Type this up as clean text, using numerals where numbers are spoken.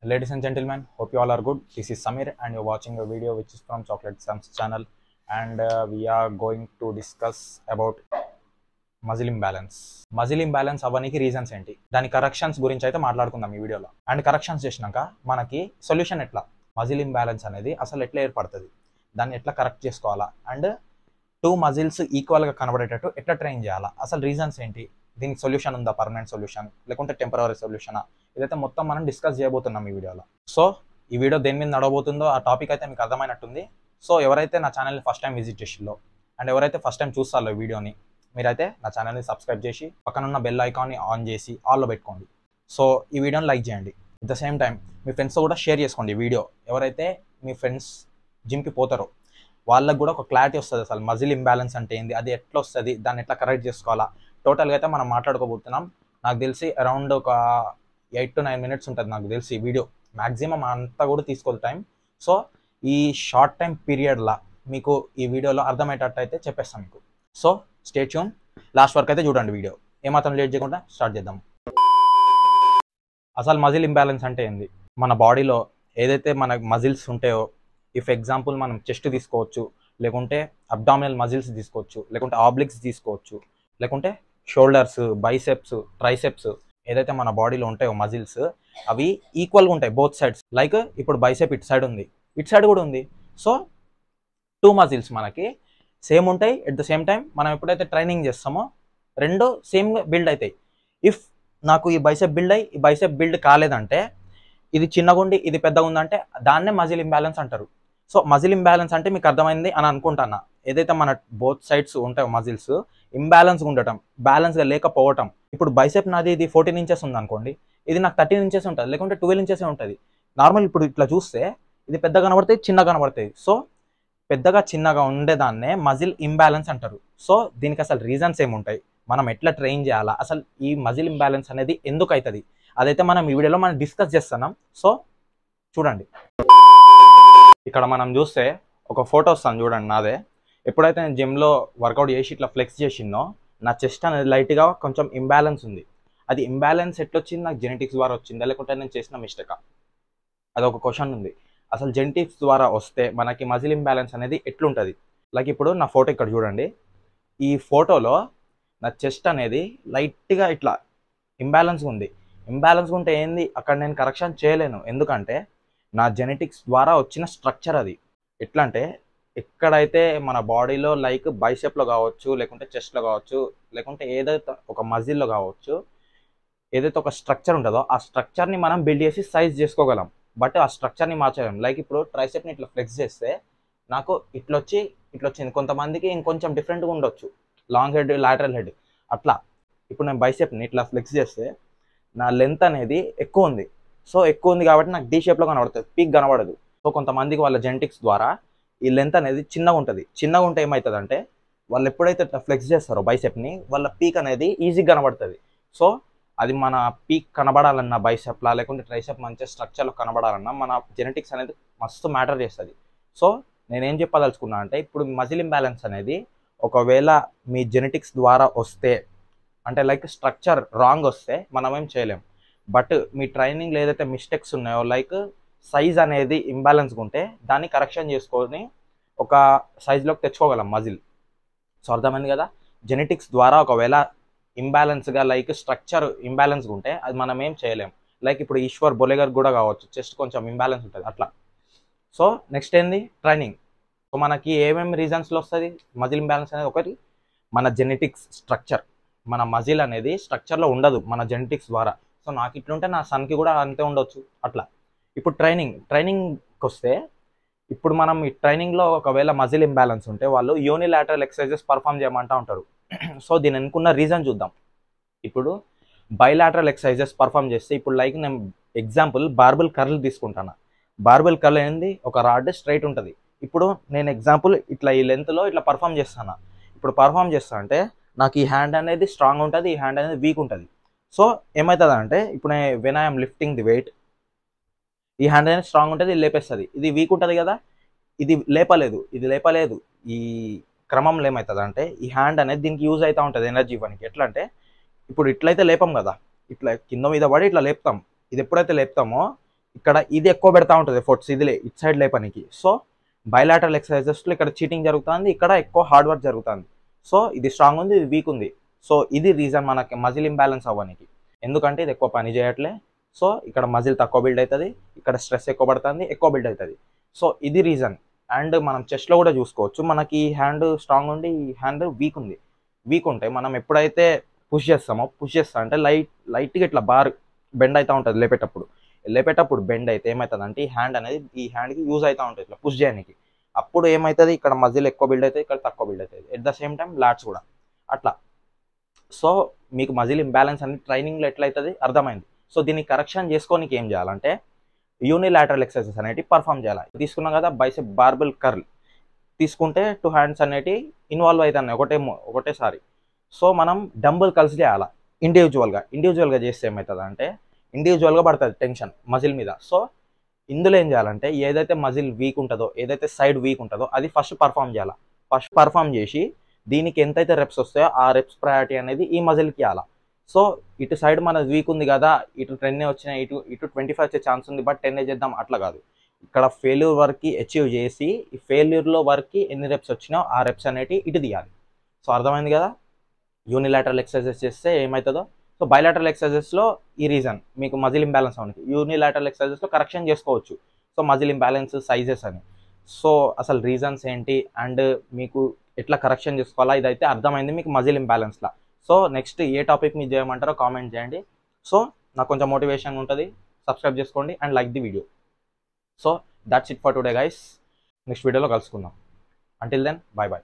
Ladies and gentlemen, hope you all are good. This is Samir and you're watching a video which is from Chocolate Sam's channel, and we are going to discuss about muscle imbalance. Muscle imbalance అవ్వడానికి reasons ఏంటి, దాని corrections గురించి అయితే మాట్లాడుకుందాం ఈ వీడియోలో. And corrections చేసినాక మనకి సొల్యూషన్ ఎట్లా, మజిల్ ఇంబ్యాలెన్స్ అనేది అసలు ఎట్లా ఏర్పడుతుంది, దాన్ని ఎట్లా కరెక్ట్ చేసుకోవాలా, అండ్ టూ మజిల్స్ ఈక్వల్గా కనబడేటట్టు ఎట్లా ట్రైన్ చేయాలా, అసలు రీజన్స్ ఏంటి, దీనికి సొల్యూషన్ ఉందా, పర్మనెంట్ సొల్యూషన్ లేకుంటే టెంపరరీ సొల్యూషనా, ఇదైతే మొత్తం మనం డిస్కస్ చేయబోతున్నాం ఈ వీడియోలో. సో ఈ వీడియో దేని మీద నడవబోతుందో ఆ టాపిక్ అయితే మీకు అర్థమైనట్టుంది. సో ఎవరైతే నా ఛానల్ని ఫస్ట్ టైం విజిట్ చేసిల్లో అండ్ ఎవరైతే ఫస్ట్ టైం చూస్తారో ఈ వీడియోని, మీరైతే నా ఛానల్ని సబ్స్క్రైబ్ చేసి పక్కనున్న బెల్ ఐకాన్ని ఆన్ చేసి ఆల్లో పెట్టుకోండి. సో ఈ వీడియోని లైక్ చేయండి. అట్ ద సేమ్ టైం మీ ఫ్రెండ్స్తో కూడా షేర్ చేసుకోండి ఈ వీడియో. ఎవరైతే మీ ఫ్రెండ్స్ జిమ్కి పోతారో వాళ్ళకి కూడా ఒక క్లారిటీ వస్తుంది, అసలు మజిల్ ఇంబ్యాలెన్స్ అంటే ఏంది, అది ఎట్లా వస్తుంది, దాన్ని ఎట్లా కరెక్ట్ చేసుకోవాలా. టోటల్గా అయితే మనం మాట్లాడుకోబోతున్నాం. నాకు తెలిసి అరౌండ్ ఒక 8 to 9 minutes ఉంటుంది నాకు తెలిసి ఈ వీడియో. మ్యాక్సిమం అంతా కూడా తీసుకోదు టైం. సో ఈ షార్ట్ టైం పీరియడ్లా మీకు ఈ వీడియోలో అర్థమయ్యేటట్టు అయితే చెప్పేస్తాం మీకు. సో స్టే ట్యూన్, లాస్ట్ వరకు అయితే చూడండి వీడియో. ఏమాత్రం లేట్ చేయకుండా స్టార్ట్ చేద్దాం. అసలు మజిల్ ఇంబ్యాలెన్స్ అంటే ఏంది, మన బాడీలో ఏదైతే మన మజిల్స్ ఉంటాయో, ఇఫ్ ఎగ్జాంపుల్ మనం చెస్ట్ తీసుకోవచ్చు, లేకుంటే అబ్డామినల్ మజిల్స్ తీసుకోవచ్చు, లేకుంటే ఆబ్లిక్స్ తీసుకోవచ్చు, లేకుంటే షోల్డర్స్, బైసెప్స్, ట్రైసెప్స్, ఏదైతే మన బాడీలో ఉంటాయో మజిల్స్ అవి ఈక్వల్గా ఉంటాయి బోత్ సైడ్స్. లైక్ ఇప్పుడు బైసెప్ ఇటు సైడ్ ఉంది, ఇటు సైడ్ కూడా ఉంది. సో టూ మజిల్స్ మనకి సేమ్ ఉంటాయి. ఎట్ ద సేమ్ టైం మనం ఎప్పుడైతే ట్రైనింగ్ చేస్తామో రెండు సేమ్గా బిల్డ్ అవుతాయి. ఇఫ్ నాకు ఈ బైసెప్ బిల్డ్ అయ్యి ఈ బైసెప్ బిల్డ్ కాలేదంటే, ఇది చిన్నగా ఉండి ఇది పెద్దగా ఉందంటే దాన్నే మజిల్ ఇంబ్యాలెన్స్ అంటారు. సో మజిల్ ఇంబ్యాలెన్స్ అంటే మీకు అర్థమైంది అని అనుకుంటున్నా. ఏదైతే మన బోత్ సైడ్స్ ఉంటాయో మజిల్స్ ఇంబ్యాలెన్స్గా ఉండటం, బ్యాలెన్స్గా లేకపోవటం. ఇప్పుడు బైసెప్ నాది ఇది 14 inches ఉంది అనుకోండి, ఇది నాకు 13 inches ఉంటుంది, లేకుంటే 12 inches ఉంటుంది. నార్మల్ ఇప్పుడు ఇట్లా చూస్తే ఇది పెద్దగా కనబడుతుంది, చిన్నగా కనబడుతుంది. సో పెద్దగా చిన్నగా ఉండేదాన్నే మజిల్ ఇంబ్యాలెన్స్ అంటారు. సో దీనికి అసలు రీజన్స్ ఏముంటాయి, మనం ఎట్లా ట్రైన్ చేయాలా, అసలు ఈ మజిల్ ఇంబ్యాలెన్స్ అనేది ఎందుకు అవుతుంది, అదైతే మనం ఈ వీడియోలో మనం డిస్కస్ చేస్తున్నాం. సో చూడండి, ఇక్కడ మనం చూస్తే ఒక ఫోటో వస్తాను చూడండి నాదే. ఎప్పుడైతే నేను జిమ్లో వర్కౌట్ చేసి ఇట్లా ఫ్లెక్స్ చేసినో నా చెస్ట్ అనేది లైట్గా కొంచెం ఇంబ్యాలెన్స్ ఉంది. అది ఇంబ్యాలెన్స్ ఎట్లొచ్చింది, నాకు జెనెటిక్స్ ద్వారా వచ్చిందా లేకుంటే నేను చేసిన మిస్టేకా, అదొక క్వశ్చన్ ఉంది. అసలు జెనెటిక్స్ ద్వారా వస్తే మనకి మజిల్ ఇంబ్యాలెన్స్ అనేది ఎట్లుంటుంది. లైక్ ఇప్పుడు నా ఫోటో ఇక్కడ చూడండి, ఈ ఫోటోలో నా చెస్ట్ అనేది లైట్గా ఇట్లా ఇంబ్యాలెన్స్గా ఉంది. ఇంబ్యాలెన్స్గా ఉంటే ఏంది, అక్కడ నేను కరెక్షన్ చేయలేను, ఎందుకంటే నా జెనెటిక్స్ ద్వారా వచ్చిన స్ట్రక్చర్ అది. ఎట్లా అంటే ఎక్కడైతే మన బాడీలో లైక్ బైసెప్లో కావచ్చు, లేకుంటే చెస్ట్లో కావచ్చు, లేకుంటే ఏదైతే ఒక మజిల్లో కావచ్చు, ఏదైతే ఒక స్ట్రక్చర్ ఉంటుందో ఆ స్ట్రక్చర్ని మనం బిల్డ్ చేసి సైజ్ చేసుకోగలం, బట్ ఆ స్ట్రక్చర్ని మార్చలేం. లైక్ ఇప్పుడు ట్రైసెప్ని ఇట్లా ఫ్లెక్స్ చేస్తే నాకు ఇట్లొచ్చింది, కొంతమందికి ఇంకొంచెం డిఫరెంట్గా ఉండొచ్చు, లాంగ్ హెడ్, లాటరల్ హెడ్ అట్లా. ఇప్పుడు నేను బైసెప్ని ఇట్లా ఫ్లెక్స్ చేస్తే నా లెంత్ అనేది ఎక్కువ ఉంది. సో ఎక్కువ ఉంది కాబట్టి నాకు డీ షేప్లో కనబడుతుంది, పీక్ కనబడదు. సో కొంతమందికి వాళ్ళ జెనెటిక్స్ ద్వారా ఈ లెంత్ అనేది చిన్నగా ఉంటుంది. చిన్నగా ఉంటే ఏమవుతుంది అంటే, వాళ్ళు ఎప్పుడైతే ఇట్లా ఫ్లెక్స్ చేస్తారో బైసెప్ని, వాళ్ళ పీక్ అనేది ఈజీగా కనబడుతుంది. సో అది మన పీక్ కనబడాలన్నా బైసెప్లా లేకుంటే ట్రైసెప్ మంచి స్ట్రక్చర్లో కనబడాలన్నా మన జెనెటిక్స్ అనేది మస్తు మ్యాటర్ చేస్తుంది. సో నేనేం చెప్పదలుచుకున్నా అంటే, ఇప్పుడు మజిల్ ఇంబ్యాలెన్స్ అనేది ఒకవేళ మీ జెనెటిక్స్ ద్వారా వస్తే, అంటే లైక్ స్ట్రక్చర్ రాంగ్ వస్తే మనం ఏం చేయలేం. బట్ మీ ట్రైనింగ్లో ఏదైతే మిస్టేక్స్ ఉన్నాయో, లైక్ సైజ్ అనేది ఇంబ్యాలెన్స్గా ఉంటే దాన్ని కరెక్షన్ చేసుకొని ఒక సైజ్లోకి తెచ్చుకోగలం మజిల్. సో అర్థమైంది కదా. జెనెటిక్స్ ద్వారా ఒకవేళ ఇంబ్యాలెన్స్గా లైక్ స్ట్రక్చర్ ఇంబ్యాలెన్స్గా ఉంటే అది మనం ఏం చేయలేం. లైక్ ఇప్పుడు ఈశ్వర్ బొలేగర్ కూడా కావచ్చు, చెస్ట్ కొంచెం ఇంబ్యాలెన్స్ ఉంటుంది అట్లా. సో నెక్స్ట్ ఏంది, ట్రైనింగ్. సో మనకి ఏమేమి రీజన్స్లో వస్తుంది మజిల్ ఇంబ్యాలెన్స్ అనేది, ఒకటి మన జెనెటిక్స్ స్ట్రక్చర్. మన మజిల్ అనేది స్ట్రక్చర్లో ఉండదు మన జెనెటిక్స్ ద్వారా. సో నాకు ఇట్లుంటే నా సన్కి కూడా అంతే ఉండొచ్చు అట్లా. ఇప్పుడు ట్రైనింగ్కి వస్తే, ఇప్పుడు మనం ఈ ట్రైనింగ్లో ఒకవేళ మజిల్ ఇంబ్యాలెన్స్ ఉంటే వాళ్ళు యూనిలాటరల్ ఎక్సర్సైజెస్ పర్ఫామ్ చేయమంటూ ఉంటారు. సో దీని అనుకున్న రీజన్ చూద్దాం. ఇప్పుడు బైలాటరల్ ఎక్సర్సైజెస్ పర్ఫామ్ చేస్తే, ఇప్పుడు లైక్ నేను ఎగ్జాంపుల్ బార్బెల్ కర్ల్ తీసుకుంటాను. బార్బెల్ కర్ల్ ఏంది, ఒక రాడ్ స్ట్రైట్ ఉంటుంది. ఇప్పుడు నేను ఎగ్జాంపుల్ ఇట్లా ఈ లెంత్లో ఇట్లా పర్ఫామ్ చేస్తాను. ఇప్పుడు పర్ఫామ్ చేస్తా అంటే నాకు ఈ హ్యాండ్ అనేది స్ట్రాంగ్ ఉంటుంది, ఈ హ్యాండ్ అనేది వీక్ ఉంటుంది. సో ఏమవుతుంది అంటే, ఇప్పుడు when I'm lifting the weight, ఈ హ్యాండ్ అనేది స్ట్రాంగ్ ఉంటుంది, ఇది లేపేస్తుంది. ఇది వీక్ ఉంటుంది కదా, ఇది లేపలేదు. ఈ క్రమంలో ఏమవుతుంది అంటే, ఈ హ్యాండ్ అనేది దీనికి యూజ్ అవుతూ ఉంటుంది ఎనర్జీ ఇవ్వడానికి. ఎట్లా అంటే, ఇప్పుడు ఇట్లయితే లేపం కదా, ఇట్లా కింద మీద పడి ఇట్లా లేపుతాం. ఇది ఎప్పుడైతే లేపుతామో ఇక్కడ ఇది ఎక్కువ పెడతా ఉంటుంది ఎఫర్ట్స్ ఇదిలే ఇటు సైడ్ లేపనికి. సో బైలాటరల్ ఎక్సర్సైజెస్లో ఇక్కడ చీటింగ్ జరుగుతుంది, ఇక్కడ ఎక్కువ హార్డ్ వర్క్ జరుగుతుంది. సో ఇది స్ట్రాంగ్ ఉంది, ఇది వీక్ ఉంది. సో ఇది రీజన్ మనకి మజిల్ ఇంబ్యాలెన్స్ అవ్వడానికి. ఎందుకంటే ఇది ఎక్కువ పని చేయట్లే. సో ఇక్కడ మజిల్ తక్కువ బిల్డ్ అవుతుంది, ఇక్కడ స్ట్రెస్ ఎక్కువ పడుతుంది, ఎక్కువ బిల్డ్ అవుతుంది. సో ఇది రీజన్. అండ్ మనం చెస్ట్లో కూడా చూసుకోవచ్చు, మనకి ఈ హ్యాండ్ స్ట్రాంగ్ ఉండి ఈ హ్యాండ్ వీక్ ఉంది. వీక్ ఉంటే మనం ఎప్పుడైతే పుష్ చేస్తా అంటే లైట్గా ఇట్లా బార్ బెండ్ అవుతూ ఉంటుంది లేపేటప్పుడు బెండ్ అయితే ఏమవుతుంది అంటే ఈ హ్యాండ్కి యూజ్ అవుతూ ఉంటుంది ఇట్లా పుష్ చేయడానికి. అప్పుడు ఏమవుతుంది, ఇక్కడ మజిల్ ఎక్కువ బిల్డ్ అవుతుంది, ఇక్కడ తక్కువ బిల్డ్ అవుతుంది. At the same time LADS కూడా అట్లా. సో మీకు మజిల్ ఇంబ్యాలెన్స్ అనేది ట్రైనింగ్లో ఎట్లయితుంది అర్థమైంది. సో దీన్ని కరెక్షన్ చేసుకోనికి ఏం చేయాలంటే యూనిలాటరల్ ఎక్సర్సైజెస్ అనేవి పర్ఫామ్ చేయాలి. తీసుకున్నాం కదా బైసెప్ బార్బెల్ కర్ల్ తీసుకుంటే 2 హ్యాండ్స్ అనేవి ఇన్వాల్వ్ అవుతున్నాయి ఒకటేసారి. సో మనం డంబుల్ కర్ల్స్ చేయాలి ఇండివిజువల్గా చేస్తే ఏమవుతుంది అంటే ఇండివిజువల్గా పడుతుంది టెన్షన్ మజిల్ మీద. సో ఇందులో ఏం చేయాలంటే ఏదైతే మజిల్ వీక్ ఉంటుందో, ఏదైతే సైడ్ వీక్ ఉంటుందో అది ఫస్ట్ పర్ఫామ్ చేయాలి. ఫస్ట్ పర్ఫామ్ చేసి దీనికి ఎంతైతే రెప్స్ వస్తాయో ఆ రెప్స్ ప్రయారిటీ అనేది ఈ మజిల్కి ఇవ్వాలి. సో ఇటు సైడ్ మన వీక్ ఉంది కదా, ఇటు 10 వచ్చినాయి, ఇటు 25 వచ్చే ఛాన్స్ ఉంది, బట్ 10 చేద్దాం అట్లా కాదు. ఇక్కడ ఫెయిల్యూర్ వర్క్కి అచీవ్ చేసి ఈ ఫెయిల్యూర్లో వర్క్కి ఎన్ని రెప్స్ వచ్చినాయో ఆ రెప్స్ అనేవి ఇటు తీయాలి. సో అర్థమైంది కదా యూనిలాటరల్ ఎక్సర్సైజెస్ చేస్తే ఏమవుతుందో. సో బైలాటరల్ ఎక్సర్సైజెస్లో ఈ రీజన్ మీకు మజిల్ ఇంబ్యాలెన్స్ అవడానికి. యూనిలాటరల్ ఎక్సర్సైజెస్లో కరెక్షన్ చేసుకోవచ్చు. సో మజిల్ ఇంబ్యాలెన్స్ సైజెస్ అని. సో అసలు రీజన్స్ ఏంటి అండ్ మీకు ఎట్లా కరెక్షన్ చేసుకోవాలా ఇదైతే అర్థమైంది మీకు మజిల్ ఇంబ్యాలెన్స్లా. సో నెక్స్ట్ ఏ టాపిక్ మీరు చేయమంటారో కామెంట్ చేయండి. సో నాకు కొంచెం మోటివేషన్ ఉంటుంది. సబ్స్క్రైబ్ చేసుకోండి and like the video. So that's it for today guys. Next వీడియోలో కలుసుకుందాం. Until then bye by.